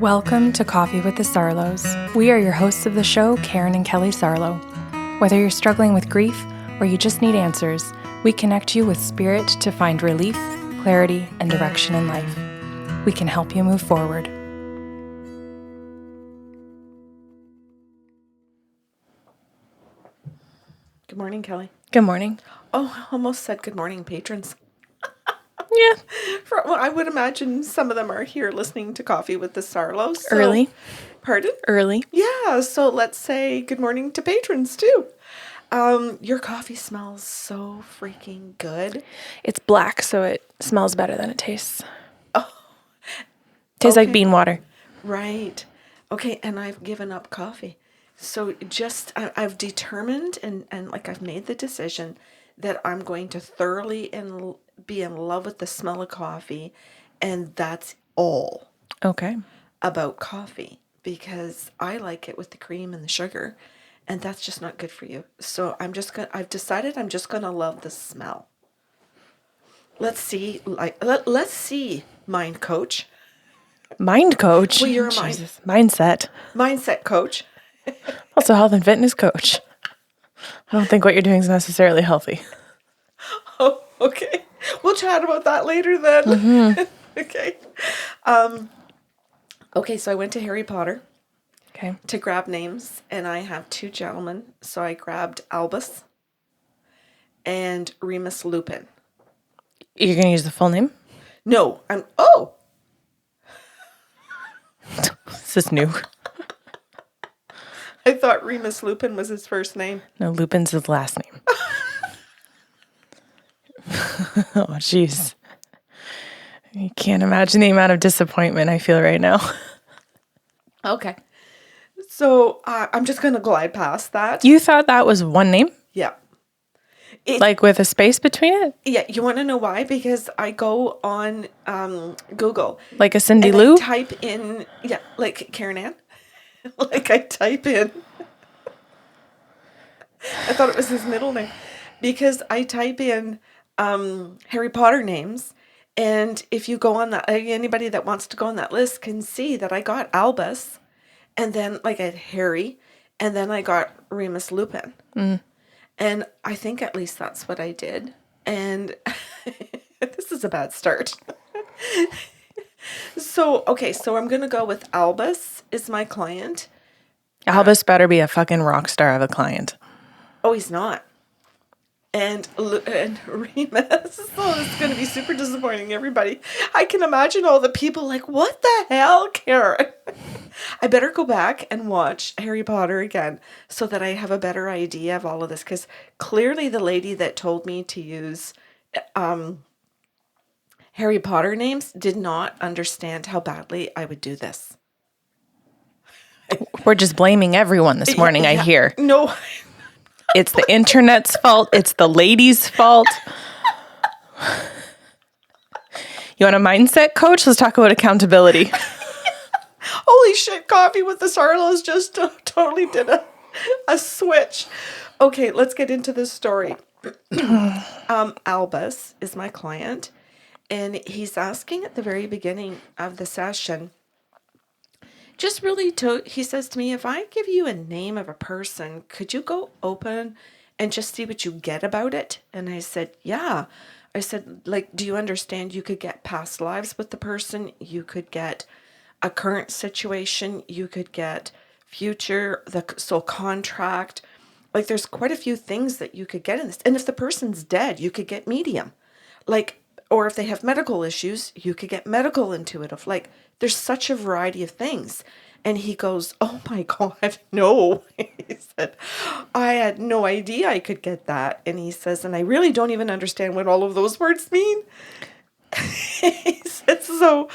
Welcome to Coffee with the Sarlos. We are your hosts of the show, Karen and Kelly Sarlo. Whether you're struggling with grief or you just need answers, we connect you with spirit to find relief, clarity, and direction in life. We can help you move forward. Good morning, Kelly. Good morning. Oh, I almost said good morning, patrons. Yeah. I would imagine some of them are here listening to Coffee with the Sarlos. So, Early. Pardon? Early. Yeah, so let's say good morning to patrons, too. Your coffee smells so freaking good. It's black, so it smells better than it tastes. Oh. Tastes Okay. like bean water. Right. Okay, and I've given up coffee. So I've determined and I've made the decision that I'm going to thoroughly be in love with the smell of coffee, and that's all Okay. about coffee because I like it with the cream and the sugar, and that's just not good for you. So I've decided I'm just going to love the smell. Let's see, let's see, mind coach. Mind coach. Well, you're a mindset. mindset coach. Also health and fitness coach. I don't think what you're doing is necessarily healthy. Oh, okay. We'll chat about that later then. Mm-hmm. Okay. Okay, so I went to Harry Potter to grab names, and I have two gentlemen. So I grabbed Albus and Remus Lupin. You're going to use the full name? No, This is new. I thought Remus Lupin was his first name. No, Lupin's his last name. Oh, jeez. You can't imagine the amount of disappointment I feel right now. Okay. So I'm just going to glide past that. You thought that was one name? Yeah. Like with a space between it? Yeah, you want to know why? Because I go on Google. Like a Cindy and Lou? I type in, like Karen Ann. Like I type in. I thought it was his middle name. Because I type in Harry Potter names. And if you go on that, anybody that wants to go on that list can see that I got Albus. And then I had Harry. And then I got Remus Lupin. Mm. And I think at least that's what I did. And this is a bad start. So I'm going to go with Albus is my client. Albus better be a fucking rock star of a client. Oh, he's not. And Remus, it's going to be super disappointing, everybody. I can imagine all the people like, what the hell, Karen? I better go back and watch Harry Potter again so that I have a better idea of all of this. Because clearly the lady that told me to use Harry Potter names did not understand how badly I would do this. We're just blaming everyone this morning, I hear. No. It's the internet's fault. It's the lady's fault. You want a mindset coach? Let's talk about accountability. Holy shit, Coffee with the Sarlos just totally did a switch. Okay, let's get into this story. Albus is my client, and he's asking at the very beginning of the session, he says to me, if I give you a name of a person, could you go open and just see what you get about it? And I said, yeah. I said, do you understand you could get past lives with the person? You could get a current situation. You could get future, the soul contract. There's quite a few things that you could get in this. And if the person's dead, you could get medium. Or if they have medical issues, you could get medical intuitive. There's such a variety of things. And he goes, oh my God, no. He said, I had no idea I could get that. And he says, and I really don't even understand what all of those words mean. He said, so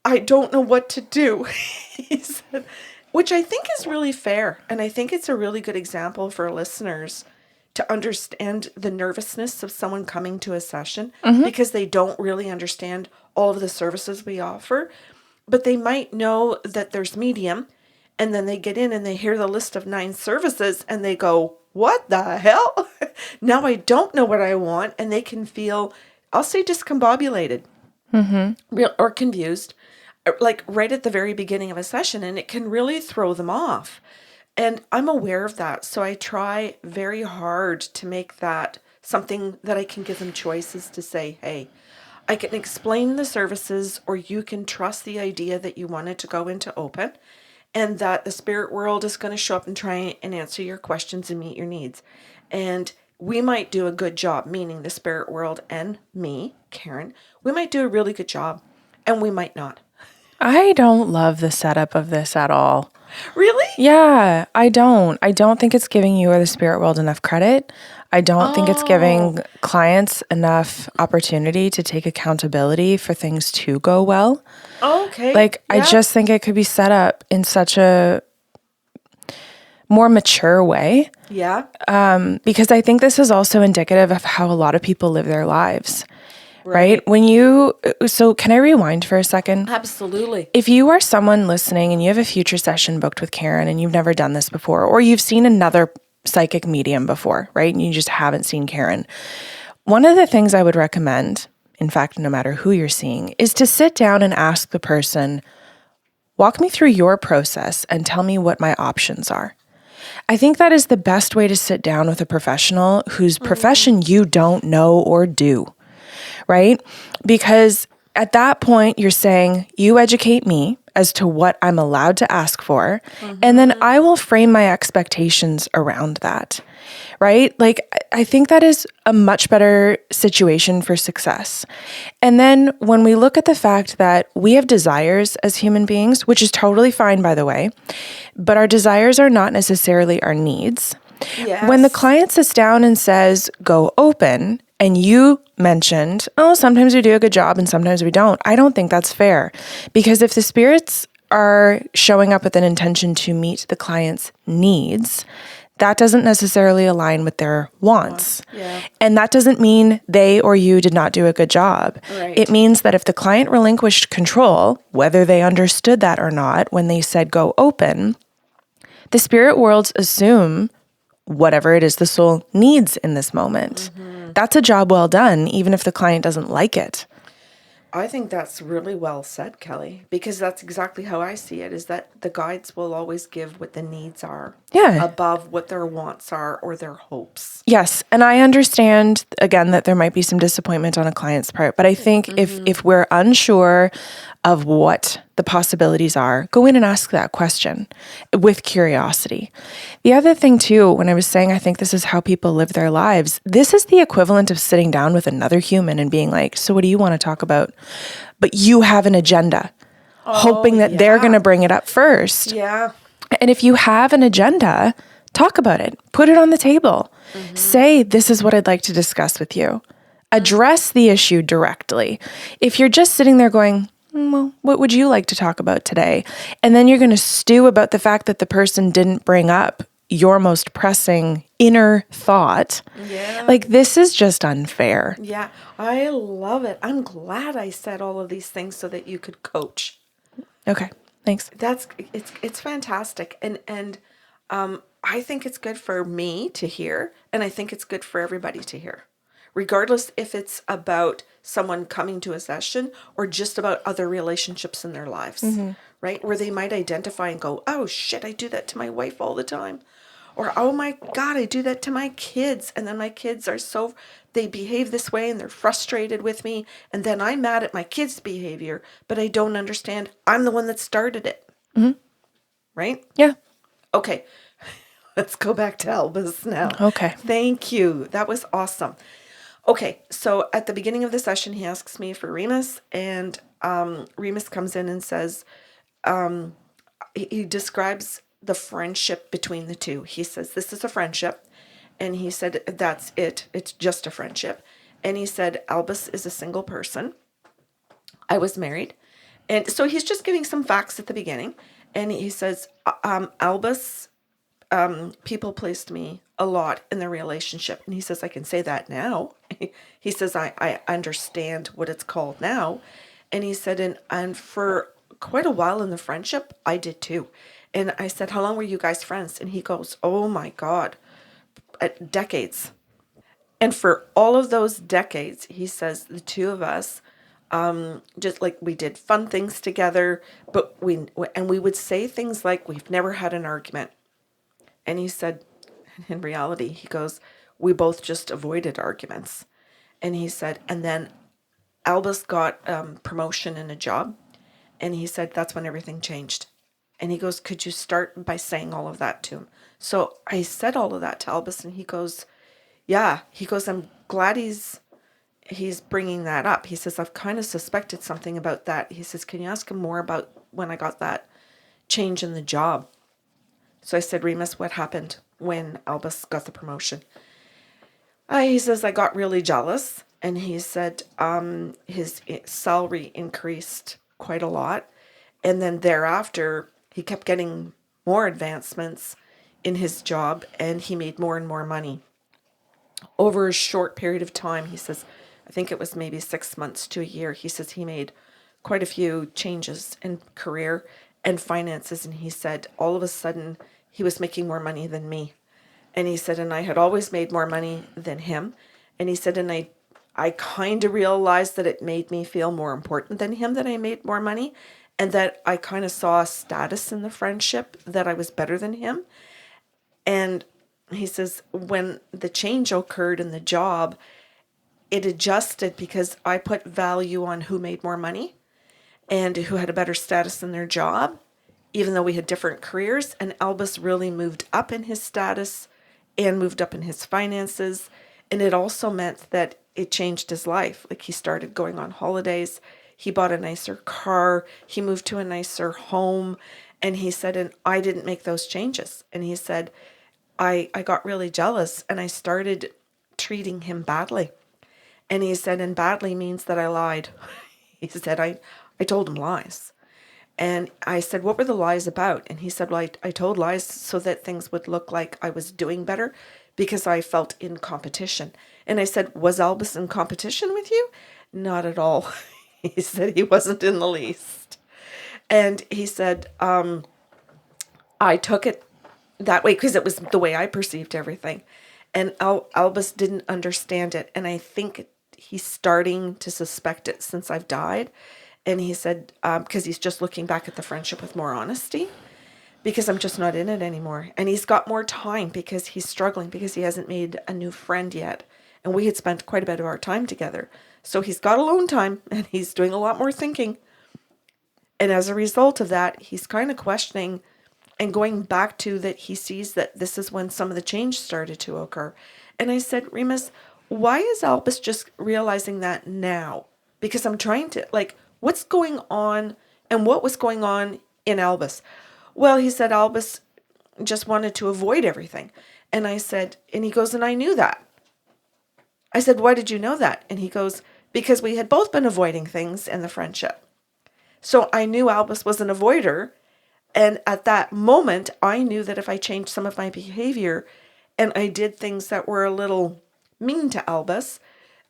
I don't know what to do. He said, which I think is really fair. And I think it's a really good example for listeners to understand the nervousness of someone coming to a session because they don't really understand all of the services we offer. But they might know that there's medium, and then they get in and they hear the list of 9 services and they go, what the hell? Now I don't know what I want. And they can feel, I'll say discombobulated or confused. like right at the very beginning of a session, and it can really throw them off. And I'm aware of that. So I try very hard to make that something that I can give them choices to say, hey, I can explain the services, or you can trust the idea that you wanted to go into open and that the spirit world is going to show up and try and answer your questions and meet your needs. And we might do a good job, meaning the spirit world and me, Karen, we might do a really good job, and we might not. I don't love the setup of this at all. Really? Yeah, I don't. I don't think it's giving you or the spirit world enough credit. I don't think it's giving clients enough opportunity to take accountability for things to go well. Okay. Like, I just think it could be set up in such a more mature way. Yeah. Because I think this is also indicative of how a lot of people live their lives. Right? So can I rewind for a second? Absolutely. If you are someone listening and you have a future session booked with Karen and you've never done this before, or you've seen another psychic medium before, right? And you just haven't seen Karen. One of the things I would recommend, in fact, no matter who you're seeing, is to sit down and ask the person, walk me through your process and tell me what my options are. I think that is the best way to sit down with a professional whose profession you don't know or do. Right? Because at that point, you're saying, you educate me as to what I'm allowed to ask for, and then I will frame my expectations around that. Right? Like, I think that is a much better situation for success. And then when we look at the fact that we have desires as human beings, which is totally fine, by the way, but our desires are not necessarily our needs. Yes. When the client sits down and says, go open, and you mentioned, oh, sometimes we do a good job and sometimes we don't. I don't think that's fair, because if the spirits are showing up with an intention to meet the client's needs, that doesn't necessarily align with their wants. Yeah. And that doesn't mean they or you did not do a good job. Right. It means that if the client relinquished control, whether they understood that or not, when they said go open, the spirit worlds assume whatever it is the soul needs in this moment. That's a job well done, even if the client doesn't like it. I think that's really well said, Kelly, because that's exactly how I see it, is that the guides will always give what the needs are above what their wants are or their hopes. Yes. And I understand, again, that there might be some disappointment on a client's part, but I think if we're unsure of what the possibilities are, go in and ask that question with curiosity. The other thing too, when I was saying I think this is how people live their lives, this is the equivalent of sitting down with another human and being like, so what do you want to talk about? But you have an agenda, hoping that they're going to bring it up first. Yeah. And if you have an agenda, talk about it. Put it on the table. Say, this is what I'd like to discuss with you. Address the issue directly. If you're just sitting there going, well, what would you like to talk about today? And then you're going to stew about the fact that the person didn't bring up your most pressing inner thought. Yeah. Like, this is just unfair. Yeah. I love it. I'm glad I said all of these things so that you could coach. Okay. Thanks. It's fantastic. And I think it's good for me to hear, and I think it's good for everybody to hear, regardless if it's about someone coming to a session or just about other relationships in their lives, right? Where they might identify and go, oh shit, I do that to my wife all the time. Or, oh my God, I do that to my kids. And then my kids are they behave this way and they're frustrated with me. And then I'm mad at my kids' behavior, but I don't understand. I'm the one that started it. Right? Yeah. Okay. Let's go back to Albus now. Okay. Thank you. That was awesome. Okay. So at the beginning of the session, he asks me for Remus, and Remus comes in and says, he describes the friendship between the two. He says, this is a friendship. And he said, that's it. It's just a friendship. And he said, Albus is a single person. I was married. And so he's just giving some facts at the beginning. And he says, Albus, people placed me a lot in the relationship. And he says, I can say that now. He says, I understand what it's called now. And he said, and for quite a while in the friendship, I did too. And I said, how long were you guys friends? And he goes, oh my God, decades. And for all of those decades, he says, the two of us Just like we did fun things together, but we would say things like, we've never had an argument. And he said, in reality, he goes, we both just avoided arguments. And he said, and then Albus got promotion in a job. And he said, that's when everything changed. And he goes, could you start by saying all of that to him? So I said all of that to Albus, and he goes, yeah. He goes, I'm glad he's bringing that up. He says, I've kind of suspected something about that. He says, can you ask him more about when I got that change in the job? So I said, Remus, what happened when Albus got the promotion? He says, I got really jealous. And he said his salary increased quite a lot. And then thereafter, he kept getting more advancements in his job, and he made more and more money. Over a short period of time, he says, I think it was maybe 6 months to a year, he says he made quite a few changes in career and finances. And he said all of a sudden he was making more money than me. And he said, and I had always made more money than him. And he said, and I kind of realized that it made me feel more important than him that I made more money, and that I kind of saw a status in the friendship that I was better than him. And he says, when the change occurred in the job, it adjusted because I put value on who made more money and who had a better status in their job, even though we had different careers. And Albus really moved up in his status and moved up in his finances. And it also meant that it changed his life. Like, he started going on holidays. He bought a nicer car. He moved to a nicer home. And he said, and I didn't make those changes. And he said, I got really jealous and I started treating him badly. And he said, and badly means that I lied. He said, I told him lies. And I said, what were the lies about? And he said, well, I told lies so that things would look like I was doing better because I felt in competition. And I said, was Albus in competition with you? Not at all. He said he wasn't in the least. And he said, I took it that way because it was the way I perceived everything. And Albus didn't understand it. And I think he's starting to suspect it since I've died. And he said, because he's just looking back at the friendship with more honesty, because I'm just not in it anymore. And he's got more time because he's struggling because he hasn't made a new friend yet. And we had spent quite a bit of our time together. So he's got alone time and he's doing a lot more thinking. And as a result of that, he's kind of questioning and going back to that he sees that this is when some of the change started to occur. And I said, Remus, why is Albus just realizing that now? Because I'm trying to, like, what's going on and what was going on in Albus? Well, he said Albus just wanted to avoid everything. And I said, and he goes, and I knew that. I said, why did you know that? And he goes, because we had both been avoiding things in the friendship. So I knew Albus was an avoider. And at that moment, I knew that if I changed some of my behavior and I did things that were a little mean to Albus,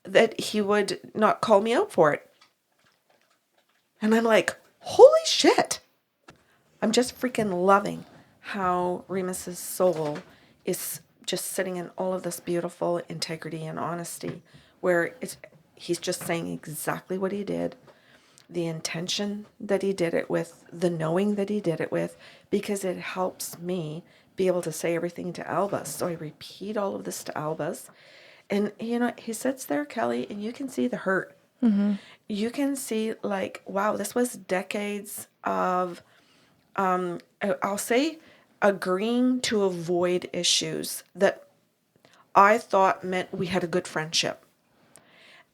that he would not call me out for it. And I'm like, holy shit. I'm just freaking loving how Remus's soul is just sitting in all of this beautiful integrity and honesty, where he's just saying exactly what he did, the intention that he did it with, the knowing that he did it with, because it helps me be able to say everything to Albus. So I repeat all of this to Albus. And, he sits there, Kelly, and you can see the hurt. Mm-hmm. You can see, like, wow, this was decades of, I'll say, agreeing to avoid issues that I thought meant we had a good friendship.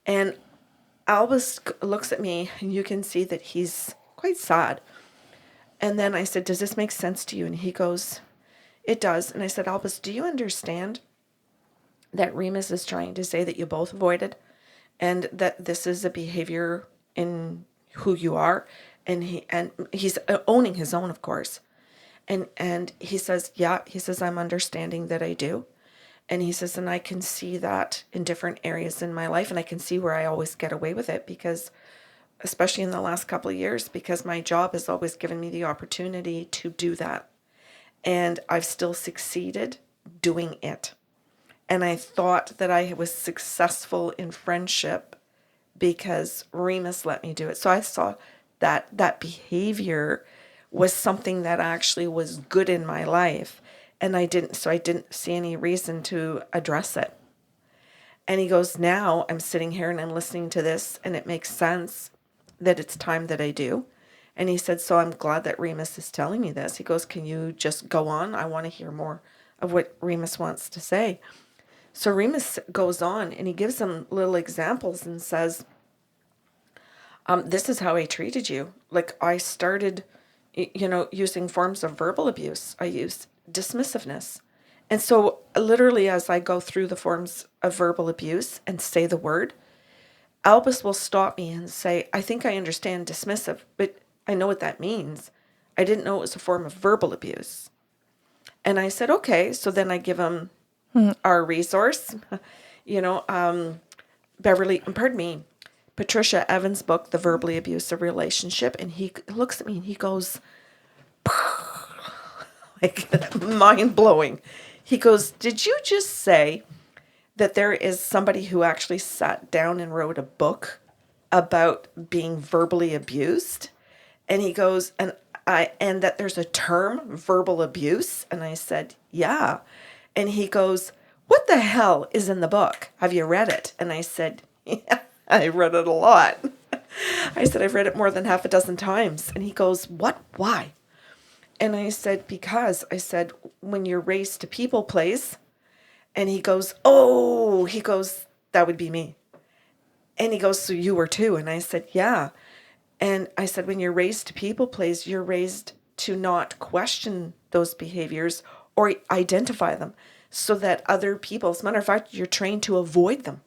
And Albus looks at me, and you can see that he's quite sad. And then I said, does this make sense to you? And he goes, it does. And I said, Albus, do you understand that Remus is trying to say that you both avoided and that this is a behavior in who you are? And he's owning his own, of course. And he says, yeah, he says, I'm understanding that I do. And he says, and I can see that in different areas in my life. And I can see where I always get away with it because, especially in the last couple of years, because my job has always given me the opportunity to do that. And I've still succeeded doing it. And I thought that I was successful in friendship because Remus let me do it. So I saw that behavior was something that actually was good in my life. And I didn't see any reason to address it. And he goes, now I'm sitting here and I'm listening to this and it makes sense that it's time that I do. And he said, so I'm glad that Remus is telling me this. He goes, can you just go on? I want to hear more of what Remus wants to say. So Remus goes on and he gives them little examples and says, this is how I treated you. Like I started, using forms of verbal abuse. I used dismissiveness. And so literally as I go through the forms of verbal abuse and say the word, Albus will stop me and say, I think I understand dismissive, but I know what that means. I didn't know it was a form of verbal abuse. And I said, okay. So then I give him our resource, Patricia Evans' book, The Verbally Abusive Relationship. And he looks at me and he goes, like mind blowing. He goes, did you just say that there is somebody who actually sat down and wrote a book about being verbally abused? And he goes, and that there's a term, verbal abuse? And I said, yeah. And he goes, what the hell is in the book? Have you read it? And I said, yeah, I read it a lot. I said, I've read it more than half a dozen times. And he goes, what? Why? And I said, because I said, when you're raised to people please, and he goes, that would be me. And he goes, so you were too? And I said, yeah. And I said, when you're raised to people please, you're raised to not question those behaviors or identify them so that other people, as a matter of fact, you're trained to avoid them.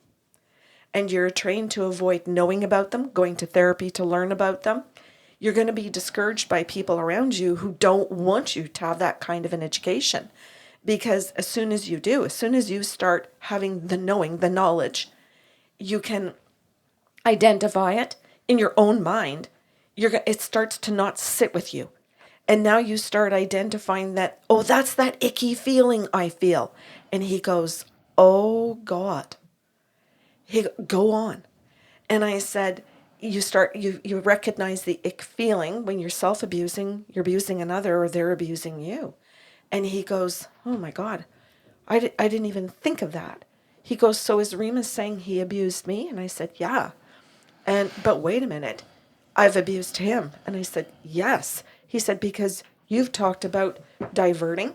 And you're trained to avoid knowing about them, going to therapy to learn about them. You're going to be discouraged by people around you who don't want you to have that kind of an education. Because as soon as you start having the knowing, the knowledge, you can identify it in your own mind. It starts to not sit with you. And now you start identifying that, oh, that's that icky feeling I feel. And he goes, oh God. Go on. And I said, you recognize the ick feeling when you're self-abusing, you're abusing another or they're abusing you. And he goes, oh my God, I didn't even think of that. He goes, so is Remus saying he abused me? And I said, yeah. But wait a minute, I've abused him. And I said, yes. He said, because you've talked about diverting.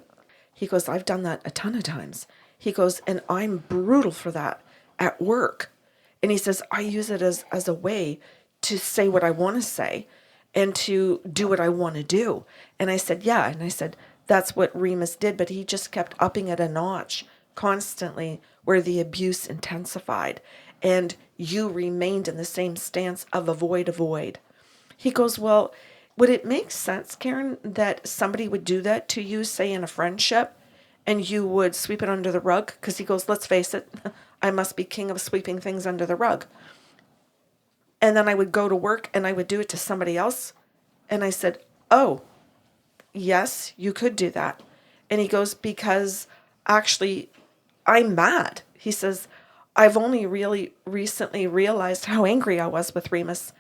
He goes, I've done that a ton of times. He goes, and I'm brutal for that at work. And he says, I use it as a way to say what I want to say and to do what I want to do. And I said, yeah. And I said, that's what Remus did, but he just kept upping it a notch constantly where the abuse intensified. And you remained in the same stance of avoid. He goes, well, would it make sense, Karen, that somebody would do that to you, say in a friendship, and you would sweep it under the rug? Because he goes, let's face it, I must be king of sweeping things under the rug. And then I would go to work and I would do it to somebody else. And I said, oh, yes, you could do that. And he goes, because actually I'm mad. He says, I've only really recently realized how angry I was with Remus.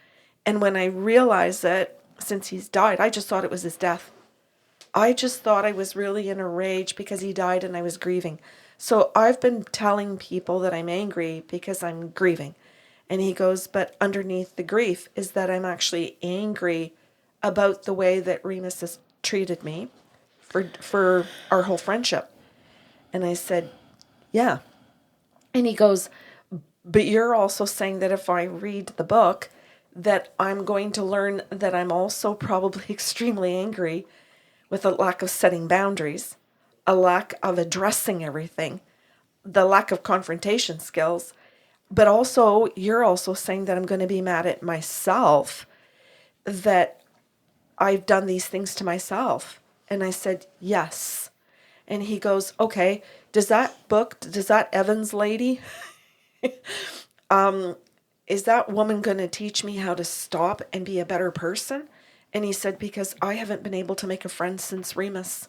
And when I realized it, since he's died, I just thought it was his death. I just thought I was really in a rage because he died and I was grieving. So I've been telling people that I'm angry because I'm grieving. And he goes, but underneath the grief is that I'm actually angry about the way that Remus has treated me for our whole friendship. And I said, yeah. And he goes, but you're also saying that if I read the book, that I'm going to learn that I'm also probably extremely angry with a lack of setting boundaries, a lack of addressing everything, the lack of confrontation skills. But also, you're also saying that I'm going to be mad at myself, that I've done these things to myself. And I said, yes. And he goes, okay, does that Evans lady, is that woman going to teach me how to stop and be a better person? And he said, because I haven't been able to make a friend since Remus.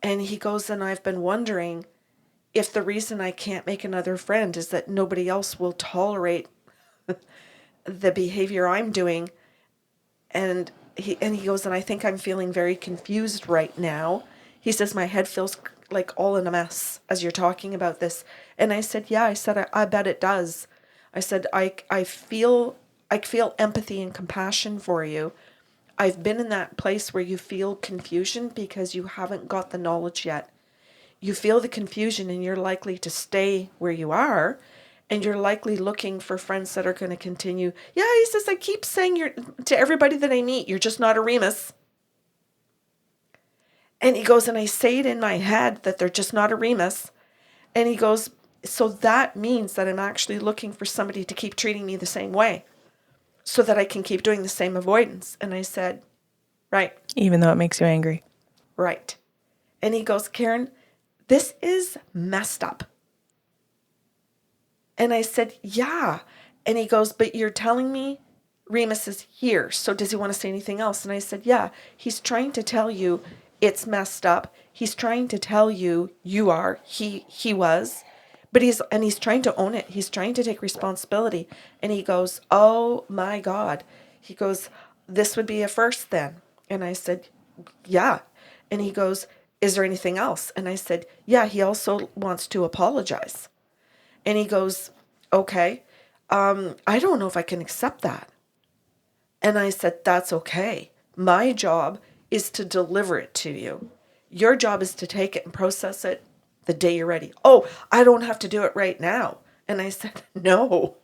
And he goes, and I've been wondering if the reason I can't make another friend is that nobody else will tolerate the behavior I'm doing. And he goes, and I think I'm feeling very confused right now. He says, my head feels like all in a mess as you're talking about this. And I said, yeah, I said, I bet it does. I said, I feel empathy and compassion for you. I've been in that place where you feel confusion because you haven't got the knowledge yet. You feel the confusion and you're likely to stay where you are, and you're likely looking for friends that are going to continue. Yeah, he says, I keep saying you're to everybody that I meet, you're just not a Remus. And he goes, and I say it in my head that they're just not a Remus. And he goes, so that means that I'm actually looking for somebody to keep treating me the same way so that I can keep doing the same avoidance. And I said, right. Even though it makes you angry. Right. And he goes, Karen, this is messed up. And I said, yeah. And he goes, but you're telling me Remus is here. So does he want to say anything else? And I said, yeah, he's trying to tell you it's messed up. He's trying to tell you you are, he was, but he's trying to own it. He's trying to take responsibility. And he goes, oh my God. He goes, this would be a first then. And I said, yeah. And he goes, is there anything else? And I said, yeah, he also wants to apologize. And he goes, okay, I don't know if I can accept that. And I said, that's okay. My job is to deliver it to you. Your job is to take it and process it the day you're ready. Oh, I don't have to do it right now. And I said, no,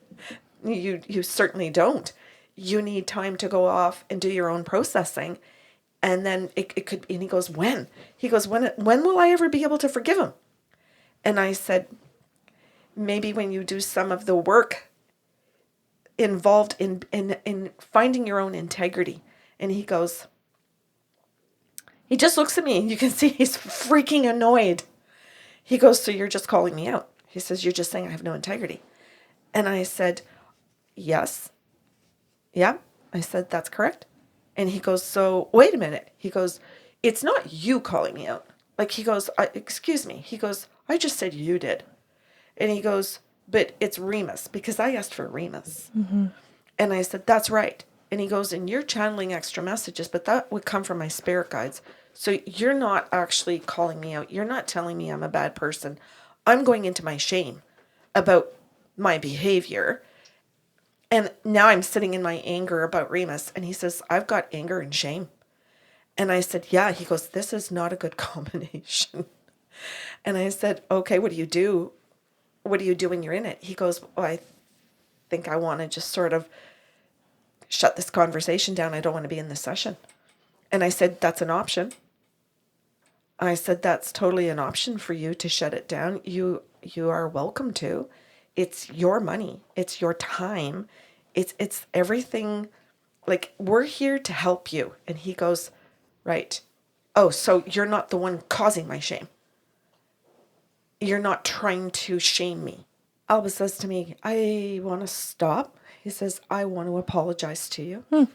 you certainly don't. You need time to go off and do your own processing. And then it could, and he goes, when? He goes, when will I ever be able to forgive him? And I said, maybe when you do some of the work involved in finding your own integrity. And he goes, he just looks at me and you can see he's freaking annoyed. He goes, so you're just calling me out. He says, you're just saying I have no integrity. And I said, yes. Yeah. I said, that's correct. And he goes, so wait a minute. He goes, it's not you calling me out. Like, he goes, excuse me. He goes, I just said you did. And he goes, but it's Remus, because I asked for Remus. Mm-hmm. And I said, that's right. And he goes, and you're channeling extra messages, but that would come from my spirit guides. So you're not actually calling me out. You're not telling me I'm a bad person. I'm going into my shame about my behavior. And now I'm sitting in my anger about Remus. And he says, I've got anger and shame. And I said, yeah. He goes, this is not a good combination. And I said, okay, what do you do? What do you do when you're in it? He goes, well, I think I want to just sort of shut this conversation down. I don't want to be in this session. And I said, that's an option. I said, that's totally an option for you to shut it down. You are welcome to. It's your money. It's your time. It's everything. Like, we're here to help you. And he goes, right. Oh, so you're not the one causing my shame. You're not trying to shame me. Albus says to me, I want to stop. He says, I want to apologize to you.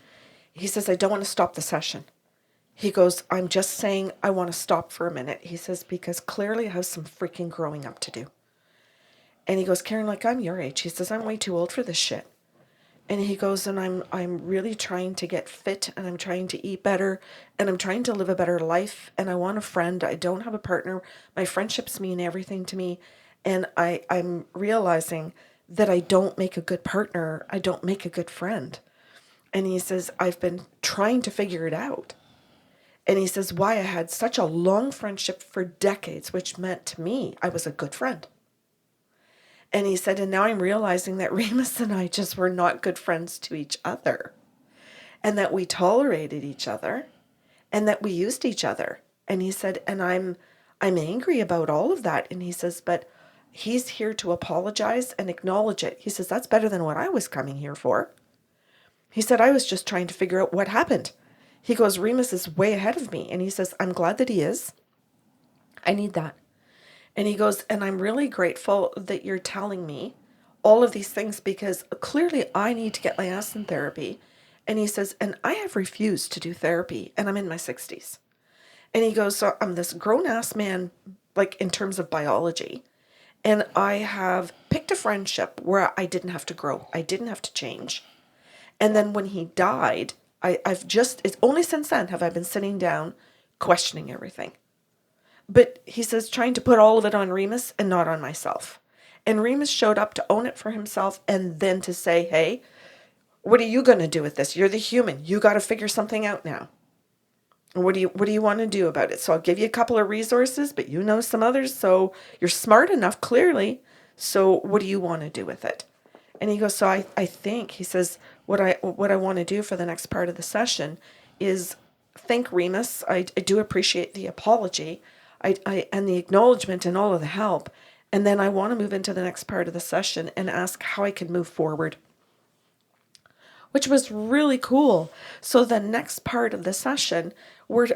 He says, I don't want to stop the session. He goes, I'm just saying I want to stop for a minute. He says, because clearly I have some freaking growing up to do. And he goes, Karen, like, I'm your age. He says, I'm way too old for this shit. And he goes, and I'm really trying to get fit, and I'm trying to eat better, and I'm trying to live a better life, and I want a friend. I don't have a partner. My friendships mean everything to me. And I'm realizing that I don't make a good partner. I don't make a good friend. And he says, I've been trying to figure it out. And he says, why I had such a long friendship for decades, which meant to me I was a good friend. And he said, and now I'm realizing that Remus and I just were not good friends to each other, and that we tolerated each other, and that we used each other. And he said, and I'm angry about all of that. And he says, but he's here to apologize and acknowledge it. He says, that's better than what I was coming here for. He said, I was just trying to figure out what happened. He goes, Remus is way ahead of me. And he says, I'm glad that he is. I need that. And he goes, and I'm really grateful that you're telling me all of these things, because clearly I need to get my ass in therapy. And he says, and I have refused to do therapy, and I'm in my 60s. And he goes, so I'm this grown-ass man, like, in terms of biology, and I have picked a friendship where I didn't have to grow. I didn't have to change. And then when he died, it's only since then have I been sitting down questioning everything. But he says, trying to put all of it on Remus and not on myself. And Remus showed up to own it for himself and then to say, hey, what are you going to do with this? You're the human. You got to figure something out now. And what do you want to do about it? So I'll give you a couple of resources, but you know some others. So you're smart enough, clearly. So what do you want to do with it? And he goes, so I think, he says, what I want to do for the next part of the session is thank Remus. I do appreciate the apology. And the acknowledgement and all of the help. And then I want to move into the next part of the session and ask how I can move forward, which was really cool. So the next part of the session where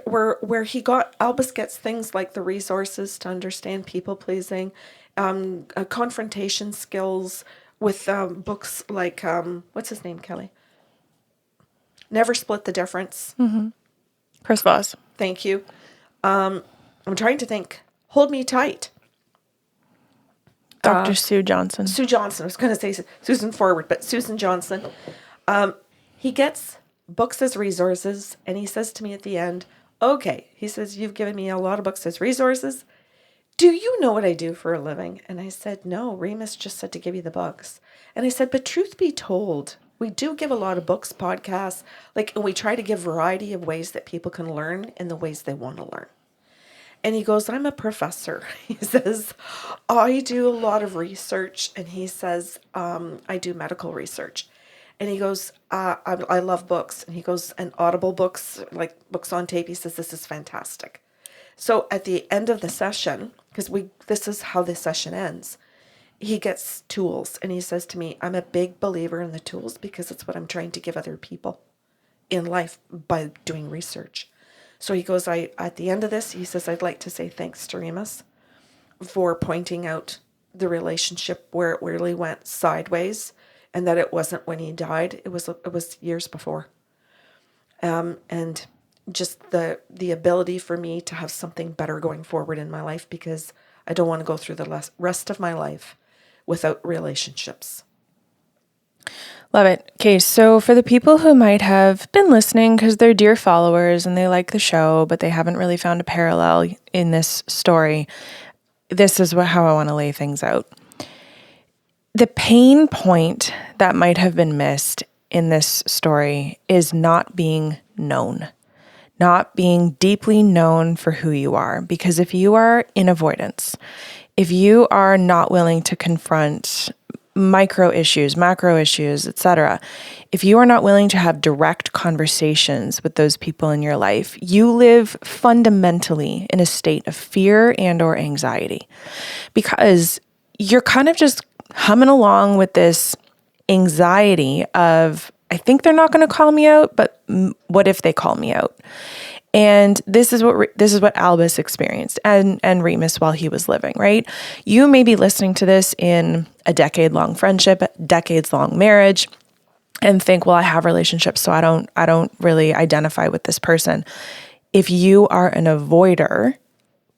Albus gets things like the resources to understand people pleasing, confrontation skills with books like, what's his name, Kelly? Never Split the Difference. Mm-hmm. Chris Voss. Thank you. I'm trying to think. Hold Me Tight. Dr. Sue Johnson. Sue Johnson. I was going to say Susan Forward, but Susan Johnson. He gets books as resources, and he says to me at the end, okay, he says, you've given me a lot of books as resources. Do you know what I do for a living? And I said, no, Remus just said to give you the books. And I said, but truth be told, we do give a lot of books, podcasts, and we try to give variety of ways that people can learn in the ways they want to learn. And he goes, I'm a professor. He says, I do a lot of research. And he says, I do medical research. And he goes, I love books. And he goes, and audible books, like books on tape. He says, this is fantastic. So at the end of the session, because this is how the session ends, he gets tools. And he says to me, I'm a big believer in the tools because it's what I'm trying to give other people in life by doing research. So he goes, at the end of this, he says, I'd like to say thanks to Remus for pointing out the relationship where it really went sideways and that it wasn't when he died. It was years before. And just the ability for me to have something better going forward in my life because I don't want to go through the rest of my life without relationships. Love it. Okay, so for the people who might have been listening because they're dear followers and they like the show, but they haven't really found a parallel in this story, this is how I want to lay things out. The pain point that might have been missed in this story is not being known, not being deeply known for who you are. Because if you are in avoidance, if you are not willing to confront micro issues, macro issues, etc. If you are not willing to have direct conversations with those people in your life, you live fundamentally in a state of fear and or anxiety because you're kind of just humming along with this anxiety of, I think they're not going to call me out, but what if they call me out? And this is what Albus experienced and Remus while he was living, right? You may be listening to this in a decade-long friendship, decades-long marriage, and think, well, I have relationships, so I don't really identify with this person. If you are an avoider,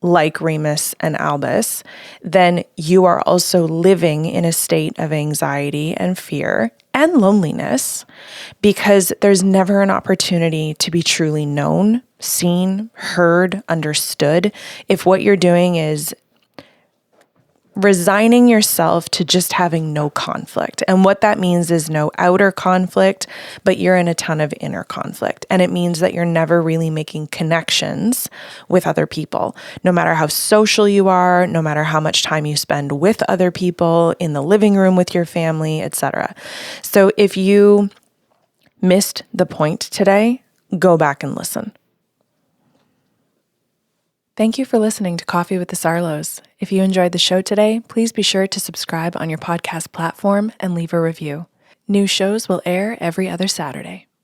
like Remus and Albus, then you are also living in a state of anxiety and fear and loneliness because there's never an opportunity to be truly known, seen, heard, understood if what you're doing is resigning yourself to just having no conflict. And what that means is no outer conflict, but you're in a ton of inner conflict. And it means that you're never really making connections with other people, no matter how social you are, no matter how much time you spend with other people in the living room with your family, etc. So if you missed the point today, go back and listen. Thank you for listening to Coffee with the Sarlos. If you enjoyed the show today, please be sure to subscribe on your podcast platform and leave a review. New shows will air every other Saturday.